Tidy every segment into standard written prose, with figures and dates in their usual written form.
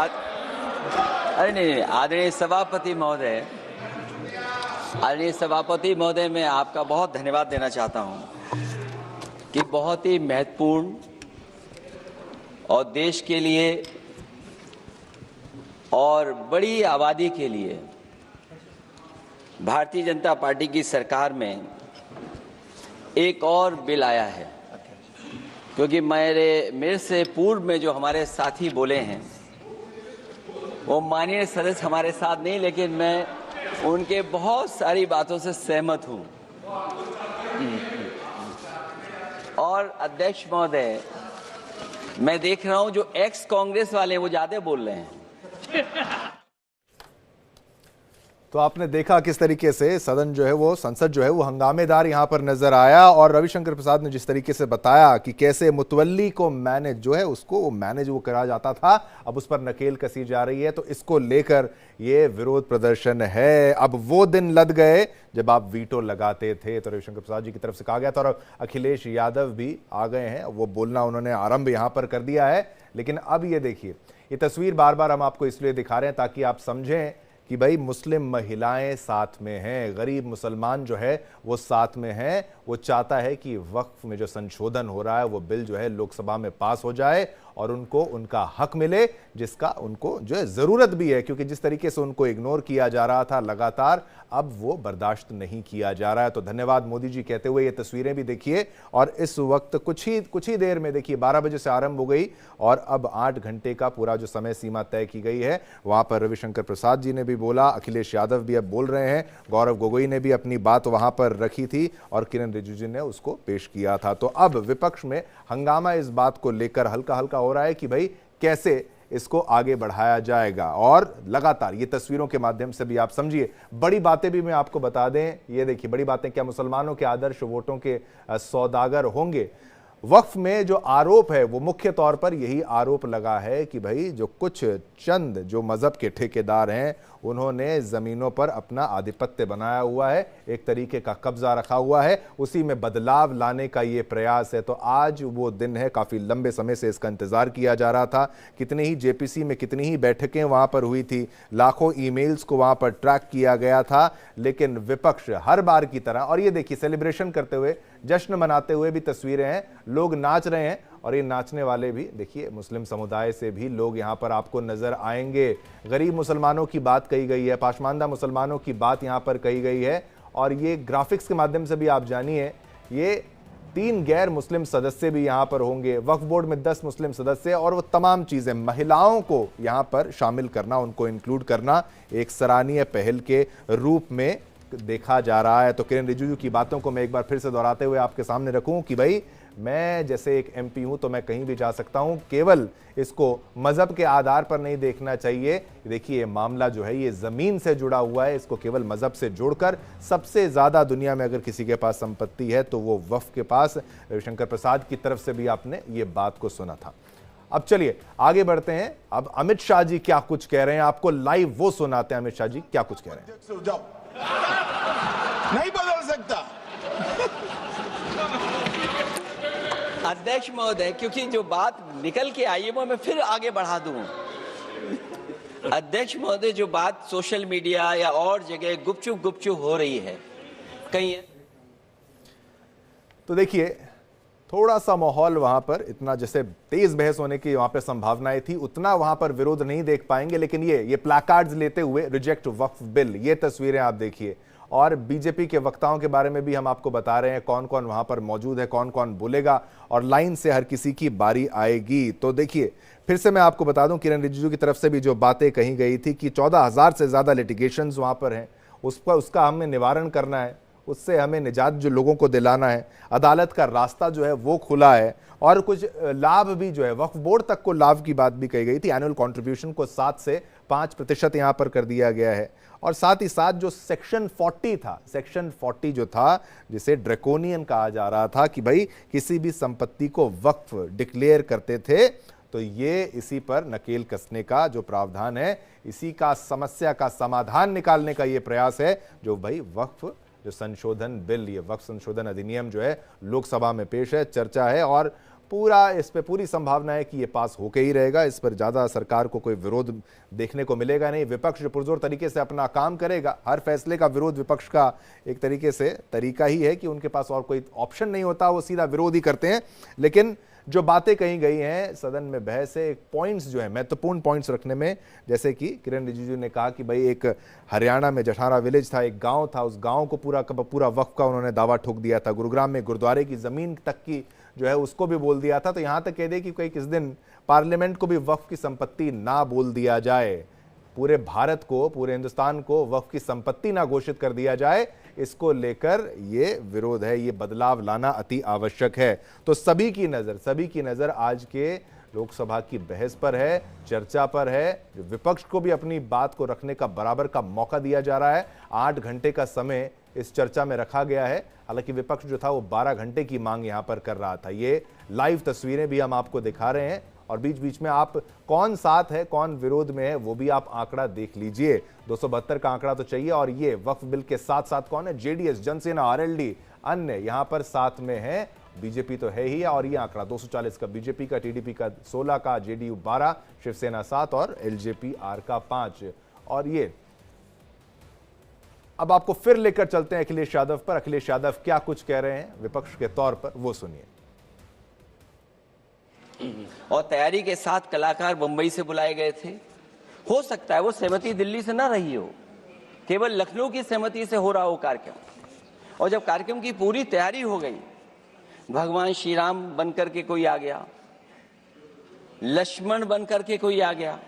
अरे नहीं, आदरणीय सभापति महोदय, मैं आपका बहुत धन्यवाद देना चाहता हूं कि बहुत ही महत्वपूर्ण और देश के लिए और बड़ी आबादी के लिए भारतीय जनता पार्टी की सरकार में एक और बिल आया है। क्योंकि मेरे से पूर्व में जो हमारे साथी बोले हैं वो माननीय सदस्य हमारे साथ नहीं, लेकिन मैं उनके बहुत सारी बातों से सहमत हूं। और अध्यक्ष महोदय, मैं देख रहा हूं जो एक्स कांग्रेस वाले हैं वो ज्यादा बोल रहे हैं। तो आपने देखा किस तरीके से सदन जो है वो, संसद जो है वो हंगामेदार यहां पर नजर आया। और रविशंकर प्रसाद ने जिस तरीके से बताया कि कैसे मुतवल्ली को मैनेज जो है उसको मैनेज वो करा जाता था, अब उस पर नकेल कसी जा रही है। तो इसको लेकर ये विरोध प्रदर्शन है। अब वो दिन लद गए जब आप वीटो लगाते थे, तो रविशंकर प्रसाद जी की तरफ से कहा गया था। और अखिलेश यादव भी आ गए हैं, वो बोलना उन्होंने आरंभ यहां पर कर दिया है। लेकिन अब ये देखिए, ये तस्वीर बार बार हम आपको इसलिए दिखा रहे हैं ताकि आप समझें कि भाई मुस्लिम महिलाएं साथ में हैं, गरीब मुसलमान जो है वो साथ में हैं। वो चाहता है कि वक्फ में जो संशोधन हो रहा है वो बिल जो है लोकसभा में पास हो जाए और उनको उनका हक मिले, जिसका उनको जो है ज़रूरत भी है। क्योंकि जिस तरीके से उनको इग्नोर किया जा रहा था लगातार, अब वो बर्दाश्त नहीं किया जा रहा है। तो धन्यवाद मोदी जी कहते हुए ये तस्वीरें भी देखिए। और इस वक्त कुछ ही देर में देखिए 12 बजे से आरंभ हो गई और अब 8 घंटे का पूरा जो समय सीमा तय की गई है। वहां पर रविशंकर प्रसाद जी ने भी बोला, अखिलेश यादव भी अब बोल रहे हैं, गौरव गोगोई ने भी अपनी बात वहां पर रखी थी और किरण रिजिजू ने उसको पेश किया था। तो अब विपक्ष में हंगामा इस बात को लेकर हल्का हल्का हो रहा है कि भाई कैसे इसको आगे बढ़ाया जाएगा। और लगातार ये तस्वीरों के माध्यम से भी आप समझिए, बड़ी बातें भी मैं आपको बता दें। ये देखिए, बड़ी बातें क्या, मुसलमानों के आदर्श वोटों के सौदागर होंगे। वक्फ में जो आरोप है वो मुख्य तौर पर यही आरोप लगा है कि भाई जो कुछ चंद जो मजहब के ठेकेदार हैं उन्होंने ज़मीनों पर अपना आधिपत्य बनाया हुआ है, एक तरीके का कब्जा रखा हुआ है, उसी में बदलाव लाने का ये प्रयास है। तो आज वो दिन है, काफ़ी लंबे समय से इसका इंतज़ार किया जा रहा था। कितनी ही जेपीसी में कितनी ही बैठकें वहाँ पर हुई थी, लाखों ईमेल्स को वहाँ पर ट्रैक किया गया था, लेकिन विपक्ष हर बार की तरह, और ये देखिए सेलिब्रेशन करते हुए, जश्न मनाते हुए भी तस्वीरें हैं, लोग नाच रहे हैं। और ये नाचने वाले भी देखिए मुस्लिम समुदाय से भी लोग यहाँ पर आपको नजर आएंगे। गरीब मुसलमानों की बात कही गई है, पाशमानदा मुसलमानों की बात यहाँ पर कही गई है। और ये ग्राफिक्स के माध्यम से भी आप जानिए, ये 3 गैर मुस्लिम सदस्य भी यहाँ पर होंगे, वक्फ बोर्ड में 10 मुस्लिम सदस्य, और वो तमाम चीज़ें, महिलाओं को यहाँ पर शामिल करना, उनको इंक्लूड करना एक सराहनीय पहल के रूप में देखा जा रहा है। तो किरण रिजिजू की बातों को मैं एक बार फिर से दोहराते हुए आपके सामने रखूं कि भाई मैं जैसे एक एमपी हूं तो मैं कहीं भी जा सकता हूं, केवल इसको मजहब के आधार पर नहीं देखना चाहिए। देखिए ये मामला जो है ये जमीन से जुड़ा हुआ है, इसको केवल मजहब से जोड़कर, सबसे ज्यादा दुनिया में अगर किसी के पास संपत्ति है तो वो वक्फ के पास। रविशंकर प्रसाद की तरफ से भी आपने ये बात को सुना था। अब चलिए आगे बढ़ते हैं। अब अमित शाह जी क्या कुछ कह रहे हैं आपको लाइव वो सुनाते हैं। अमित शाह जी क्या कुछ कह रहे हैं। नहीं बदल सकता अध्यक्ष महोदय, क्योंकि जो बात निकल के आई है वो मैं फिर आगे बढ़ा दूं। अध्यक्ष महोदय, जो बात सोशल मीडिया या और जगह गुपचुप हो रही है कहीं, तो देखिए थोड़ा सा माहौल वहां पर इतना, जैसे तेज बहस होने की वहां पर संभावनाएं थी, उतना वहां पर विरोध नहीं देख पाएंगे। लेकिन ये प्लाकार्ड्स लेते हुए रिजेक्ट वक्फ बिल, ये तस्वीरें आप देखिए। और बीजेपी के वक्ताओं के बारे में भी हम आपको बता रहे हैं, कौन कौन वहां पर मौजूद है, कौन कौन बोलेगा, और लाइन से हर किसी की बारी आएगी। तो देखिए फिर से मैं आपको बता दूं, किरण रिजिजू की तरफ से भी जो बातें कही गई थी कि 14,000 से ज्यादा लिटिगेशंस वहां पर हैं, उसका हमें निवारण करना है, उससे हमें निजात जो लोगों को दिलाना है, अदालत का रास्ता जो है वो खुला है, और कुछ लाभ भी जो है वक्फ बोर्ड तक को लाभ की बात भी कही गई थी। एनुअल कंट्रीब्यूशन को 7 से 5% यहां पर कर दिया गया है। और साथ ही साथ जो सेक्शन 40 था, सेक्शन 40 जो था जिसे ड्रैकोनियन कहा जा रहा था कि भाई किसी भी संपत्ति को वक्फ डिक्लेयर करते थे, तो ये इसी पर नकेल कसने का जो प्रावधान है, इसी का समस्या का समाधान निकालने का ये प्रयास है। जो भाई वक्फ जो संशोधन बिल, ये वक्फ संशोधन अधिनियम जो है लोकसभा में पेश है, चर्चा है, और पूरा इस पे पूरी संभावना है कि ये पास होके ही रहेगा। इस पर ज्यादा सरकार को कोई विरोध देखने को मिलेगा नहीं। विपक्ष जो पुरजोर तरीके से अपना काम करेगा, हर फैसले का विरोध विपक्ष का एक तरीके से तरीका ही है कि उनके पास और कोई ऑप्शन नहीं होता, वो सीधा विरोध ही करते हैं। लेकिन जो बातें कही गई हैं सदन में बहस है, पॉइंट्स जो है महत्वपूर्ण पॉइंट्स रखने में, जैसे कि किरण रिजिजू ने कहा कि भाई एक हरियाणा में जठारा विलेज था, एक गांव था, उस गांव को पूरा वक्फ का उन्होंने दावा ठोक दिया था। गुरुग्राम में गुरुद्वारे की जमीन तक की जो है उसको भी बोल दिया था। तो यहां तक कह दे कि कोई किस दिन पार्लियामेंट को भी वक्फ की संपत्ति ना बोल दिया जाए, पूरे भारत को, पूरे हिंदुस्तान को वक्फ की संपत्ति ना घोषित कर दिया जाए, इसको लेकर ये विरोध है। ये बदलाव लाना अति आवश्यक है। तो सभी की नजर आज के लोकसभा की बहस पर है, चर्चा पर है। जो विपक्ष को भी अपनी बात को रखने का बराबर का मौका दिया जा रहा है। 8 घंटे का समय इस चर्चा में रखा गया है। हालांकि विपक्ष जो था वो 12 घंटे की मांग यहां पर कर रहा था। ये लाइव तस्वीरें भी हम आपको दिखा रहे हैं और बीच बीच में आप कौन साथ है कौन विरोध में है वो भी आप आंकड़ा देख लीजिए। 272 का आंकड़ा तो चाहिए। और ये वक्फ बिल के साथ साथ कौन है? जेडीएस, जनसेना, आरएलडी, अन्य यहां पर साथ में है। बीजेपी तो है ही। और ये आंकड़ा 240 का बीजेपी का, टीडीपी का 16 का, जेडीयू 12, शिवसेना 7 और एलजेपी आर का 5। और ये अब आपको फिर लेकर चलते हैं अखिलेश यादव पर। अखिलेश यादव क्या कुछ कह रहे हैं विपक्ष के तौर पर, वो सुनिए। और तैयारी के साथ कलाकार बंबई से बुलाए गए थे। हो सकता है वो सहमति दिल्ली से ना रही हो, केवल लखनऊ की सहमति से हो रहा हो कार्यक्रम। और जब कार्यक्रम की पूरी तैयारी हो गई, भगवान श्री राम बनकर के कोई आ गया, लक्ष्मण बनकर के कोई आ गया,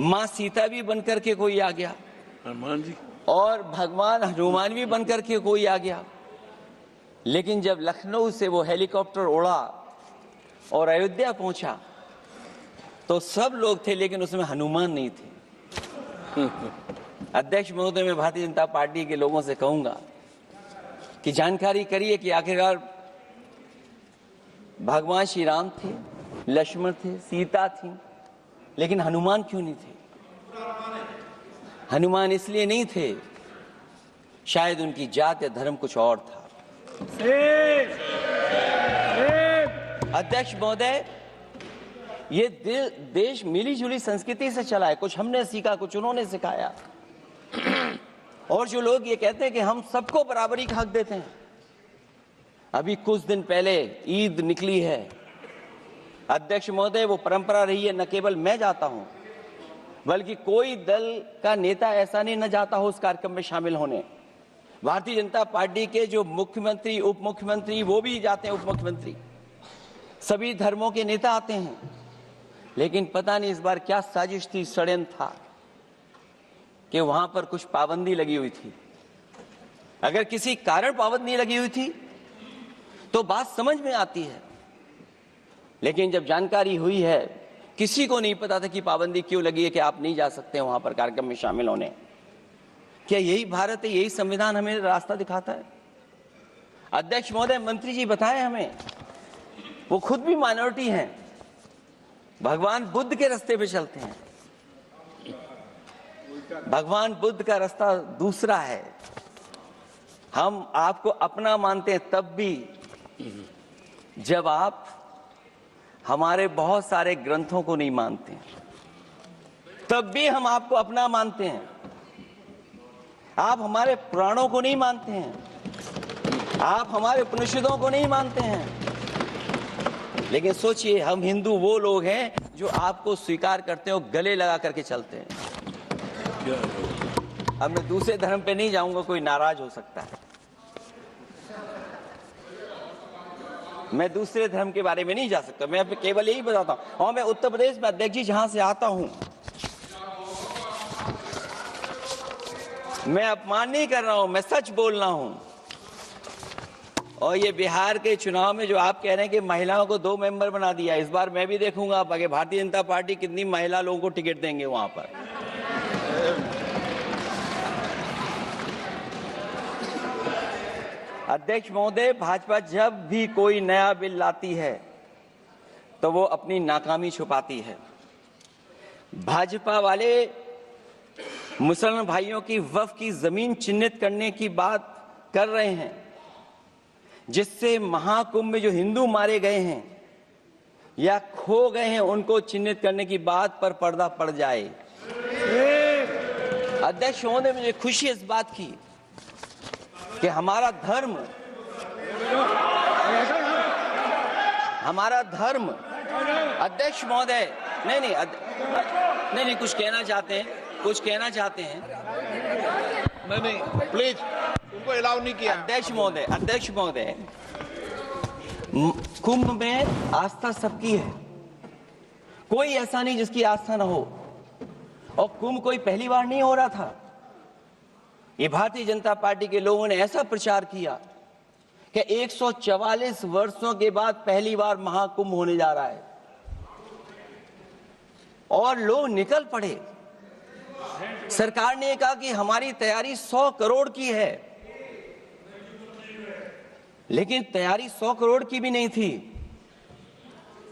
मां सीता भी बनकर के कोई आ गया, हनुमान जी, और भगवान हनुमान भी बनकर के कोई आ गया। लेकिन जब लखनऊ से वो हेलीकॉप्टर उड़ा और अयोध्या पहुंचा तो सब लोग थे, लेकिन उसमें हनुमान नहीं थे। अध्यक्ष महोदय, मैं भारतीय जनता पार्टी के लोगों से कहूंगा कि जानकारी करिए कि आखिरकार भगवान श्री राम थे, लक्ष्मण थे, सीता थी, लेकिन हनुमान क्यों नहीं थे? हनुमान इसलिए नहीं थे, शायद उनकी जात या धर्म कुछ और था। अध्यक्ष महोदय, ये देश मिली जुली संस्कृति से चला है। कुछ हमने सीखा, कुछ उन्होंने सिखाया। और जो लोग ये कहते हैं कि हम सबको बराबरी का हक देते हैं, अभी कुछ दिन पहले ईद निकली है। अध्यक्ष महोदय, वो परंपरा रही है, न केवल मैं जाता हूं बल्कि कोई दल का नेता ऐसा नहीं न जाता हो उस कार्यक्रम में शामिल होने। भारतीय जनता पार्टी के जो मुख्यमंत्री, उप मुख्यमंत्री, वो भी जाते हैं, उप मुख्यमंत्री, सभी धर्मों के नेता आते हैं। लेकिन पता नहीं इस बार क्या साजिश थी, षड्यंत्र था कि वहां पर कुछ पाबंदी लगी हुई थी। अगर किसी कारण पाबंदी लगी हुई थी तो बात समझ में आती है, लेकिन जब जानकारी हुई है, किसी को नहीं पता था कि पाबंदी क्यों लगी है कि आप नहीं जा सकते वहां पर कार्यक्रम में शामिल होने। क्या यही भारत है, यही संविधान हमें रास्ता दिखाता है? अध्यक्ष महोदय, मंत्री जी बताएं हमें, वो खुद भी माइनॉरिटी हैं, भगवान बुद्ध के रास्ते पे चलते हैं। भगवान बुद्ध का रास्ता दूसरा है। हम आपको अपना मानते हैं तब भी जब आप हमारे बहुत सारे ग्रंथों को नहीं मानते हैं, तब भी हम आपको अपना मानते हैं। आप हमारे पुराणों को नहीं मानते हैं, आप हमारे उपनिषदों को नहीं मानते हैं। लेकिन सोचिए, हम हिंदू वो लोग हैं जो आपको स्वीकार करते हैं और गले लगा करके चलते हैं। अब मैं दूसरे धर्म पे नहीं जाऊंगा, कोई नाराज हो सकता है। मैं दूसरे धर्म के बारे में नहीं जा सकता, मैं केवल यही बताता हूं। और मैं उत्तर प्रदेश में, अध्यक्ष जी, जहां से आता हूं, मैं अपमान नहीं कर रहा हूं, मैं सच बोल रहा हूं। और ये बिहार के चुनाव में जो आप कह रहे हैं कि महिलाओं को 2 मेंबर बना दिया, इस बार मैं भी देखूंगा आगे भारतीय जनता पार्टी कितनी महिला लोगों को टिकट देंगे वहां पर। अध्यक्ष महोदय, भाजपा जब भी कोई नया बिल लाती है तो वो अपनी नाकामी छुपाती है। भाजपा वाले मुसलमान भाइयों की वक्फ की जमीन चिन्हित करने की बात कर रहे हैं, जिससे महाकुंभ में जो हिंदू मारे गए हैं या खो गए हैं उनको चिन्हित करने की बात पर पर्दा पड़ जाए। अध्यक्ष महोदय, मुझे खुशी इस बात की कि हमारा धर्म अध्यक्ष महोदय नहीं कुछ कहना चाहते हैं नहीं प्लीज, उनको अलाउ नहीं किया। अध्यक्ष महोदय, कुंभ में आस्था सबकी है, कोई ऐसा नहीं जिसकी आस्था ना हो। और कुंभ कोई पहली बार नहीं हो रहा था। ये भारतीय जनता पार्टी के लोगों ने ऐसा प्रचार किया कि 144 वर्षों के बाद पहली बार महाकुंभ होने जा रहा है और लोग निकल पड़े। सरकार ने कहा कि हमारी तैयारी 100 करोड़ की है, लेकिन तैयारी 100 करोड़ की भी नहीं थी।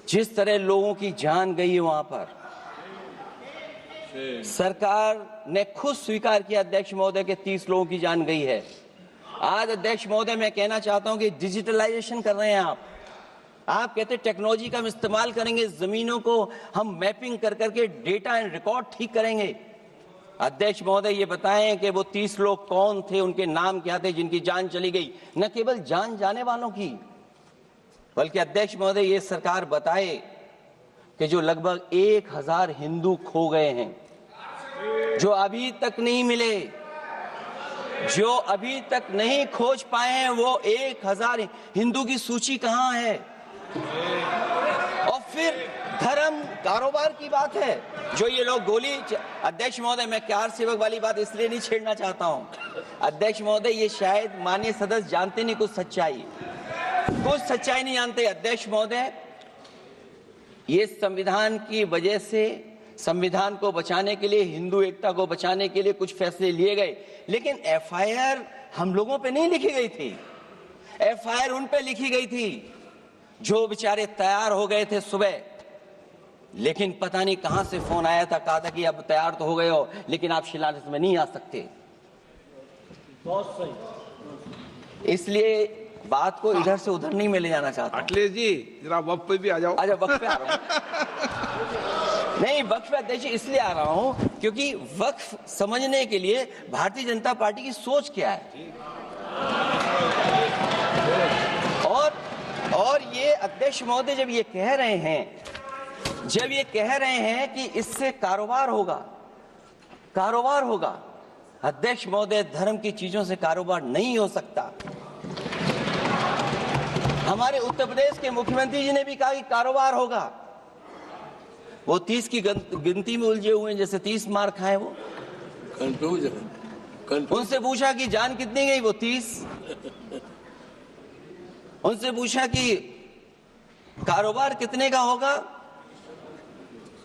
जिस तरह लोगों की जान गई है वहां पर, सरकार ने खुद स्वीकार किया अध्यक्ष महोदय के 30 लोगों की जान गई है। आज अध्यक्ष महोदय मैं कहना चाहता हूं कि डिजिटलाइजेशन कर रहे हैं आप कहते टेक्नोलॉजी का हम इस्तेमाल करेंगे, जमीनों को हम मैपिंग कर करके डेटा एंड रिकॉर्ड ठीक करेंगे। अध्यक्ष महोदय ये बताएं कि वो 30 लोग कौन थे, उनके नाम क्या थे जिनकी जान चली गई। न केवल जान जाने वालों की, बल्कि अध्यक्ष महोदय ये सरकार बताए कि जो लगभग 1000 हिंदू खो गए हैं, जो अभी तक नहीं मिले, जो अभी तक नहीं खोज पाए हैं, वो 1000 हिंदू की सूची कहां है? और फिर धर्म कारोबार की बात है, जो ये लोग गोली। अध्यक्ष महोदय, मैं कार सेवक वाली बात इसलिए नहीं छेड़ना चाहता हूं। अध्यक्ष महोदय, ये शायद माननीय सदस्य जानते नहीं कुछ सच्चाई नहीं जानते। अध्यक्ष महोदय, ये संविधान की वजह से, संविधान को बचाने के लिए, हिंदू एकता को बचाने के लिए कुछ फैसले लिए गए, लेकिन एफआईआर हम लोगों पे नहीं लिखी गई थी। एफआईआर उन पे लिखी गई थी जो बेचारे तैयार हो गए थे सुबह, लेकिन पता नहीं कहां से फोन आया था, कहा था कि अब तैयार तो हो गए हो, लेकिन आप शिलान्यास में नहीं आ सकते। बहुत सही। इसलिए बात को इधर से उधर नहीं में ले जाना चाहता। अखिलेश जी, जरा वक्त पे भी आ जाओ। अच्छा, वक्त पे आ रहा हूं। नहीं, वक्त पे अध्यक्ष इसलिए आ रहा हूं क्योंकि वक्त समझने के लिए भारतीय जनता पार्टी की सोच क्या है। और ये अध्यक्ष महोदय जब ये कह रहे हैं कि इससे कारोबार होगा, अध्यक्ष महोदय, धर्म की चीजों से कारोबार नहीं हो सकता। हमारे उत्तर प्रदेश के मुख्यमंत्री जी ने भी कहा कि कारोबार होगा। वो 30 की गिनती में उलझे हुए हैं, जैसे 30 मार खाए वो। उनसे पूछा कि जान कितनी गई, वो 30। उनसे पूछा कि कारोबार कितने का होगा,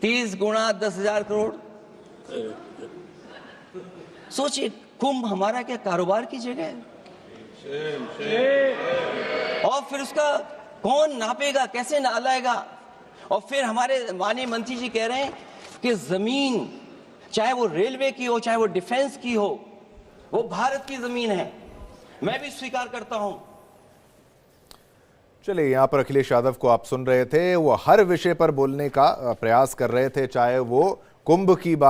30 गुणा 10,000 करोड़। सोचिए, कुंभ हमारा क्या कारोबार की जगह है? और फिर उसका कौन नापेगा, कैसे नालाएगा? और फिर हमारे माननीय मंत्री जी कह रहे हैं कि जमीन, चाहे वो रेलवे की हो, चाहे वो डिफेंस की हो, वो भारत की जमीन है। मैं भी स्वीकार करता हूं। चलिए, यहाँ पर अखिलेश यादव को आप सुन रहे थे, वो हर विषय पर बोलने का प्रयास कर रहे थे, चाहे वो कुंभ की बात